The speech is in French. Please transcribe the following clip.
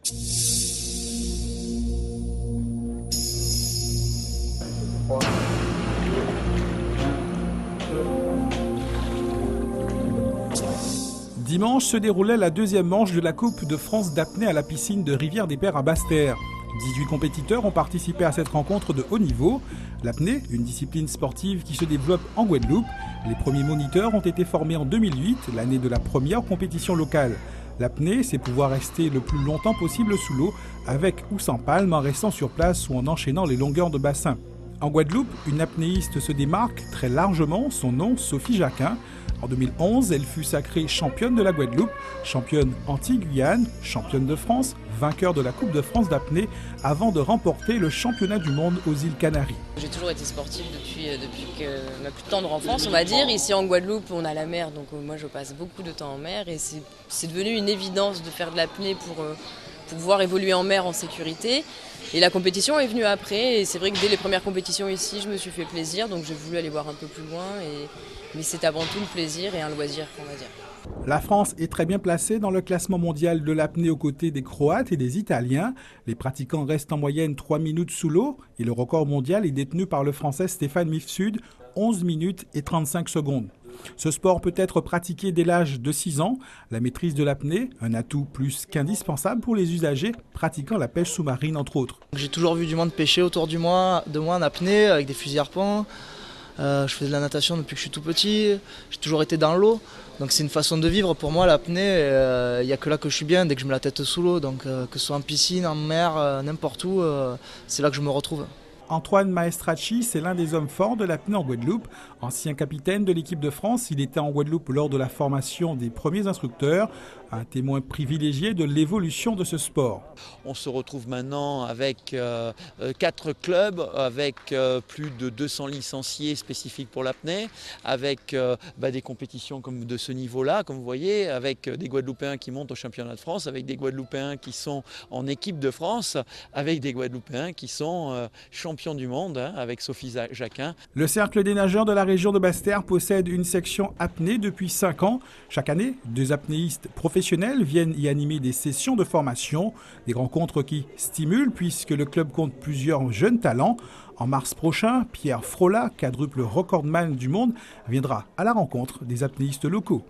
Dimanche se déroulait la deuxième manche de la Coupe de France d'apnée à la piscine de Rivière-des-Pères à Basse-Terre. 18 compétiteurs ont participé à cette rencontre de haut niveau. L'apnée, une discipline sportive qui se développe en Guadeloupe. Les premiers moniteurs ont été formés en 2008, l'année de la première compétition locale. L'apnée, c'est pouvoir rester le plus longtemps possible sous l'eau, avec ou sans palme, en restant sur place ou en enchaînant les longueurs de bassin. En Guadeloupe, une apnéiste se démarque très largement, son nom Sophie Jacquin. En 2011, elle fut sacrée championne de la Guadeloupe, championne anti-Guyane, championne de France, vainqueur de la Coupe de France d'apnée avant de remporter le championnat du monde aux îles Canaries. J'ai toujours été sportive depuis que ma plus tendre enfance, on va dire. Ici en Guadeloupe, on a la mer, donc moi je passe beaucoup de temps en mer et c'est devenu une évidence de faire de l'apnée pour pouvoir évoluer en mer en sécurité. Et la compétition est venue après et c'est vrai que dès les premières compétitions ici, je me suis fait plaisir, donc j'ai voulu aller voir un peu plus loin. Mais c'est avant tout le plaisir et un loisir, on va dire. La France est très bien placée dans le classement mondial de l'apnée aux côtés des Croates et des Italiens. Les pratiquants restent en moyenne 3 minutes sous l'eau et le record mondial est détenu par le Français Stéphane Mifsud, 11 minutes et 35 secondes. Ce sport peut être pratiqué dès l'âge de 6 ans. La maîtrise de l'apnée, un atout plus qu'indispensable pour les usagers pratiquant la pêche sous-marine entre autres. J'ai toujours vu du monde pêcher autour de moi en apnée avec des fusils harpons. Je fais de la natation depuis que je suis tout petit, j'ai toujours été dans l'eau, donc c'est une façon de vivre pour moi l'apnée, il n'y a que là que je suis bien dès que je mets la tête sous l'eau, donc que ce soit en piscine, en mer, n'importe où, c'est là que je me retrouve. Antoine Maestracci, c'est l'un des hommes forts de l'apnée en Guadeloupe. Ancien capitaine de l'équipe de France, il était en Guadeloupe lors de la formation des premiers instructeurs, un témoin privilégié de l'évolution de ce sport. On se retrouve maintenant avec 4 clubs, avec plus de 200 licenciés spécifiques pour l'apnée, avec des compétitions comme de ce niveau-là, comme vous voyez, avec des Guadeloupéens qui montent au championnat de France, avec des Guadeloupéens qui sont en équipe de France, avec des Guadeloupéens qui sont champions du monde, avec Sophie Jacquin. Le Cercle des nageurs de la région de Basse-Terre possède une section apnée depuis 5 ans. Chaque année, 2 apnéistes professionnels viennent y animer des sessions de formation, des rencontres qui stimulent puisque le club compte plusieurs jeunes talents. En mars prochain, Pierre Frola, quadruple recordman du monde, viendra à la rencontre des apnéistes locaux.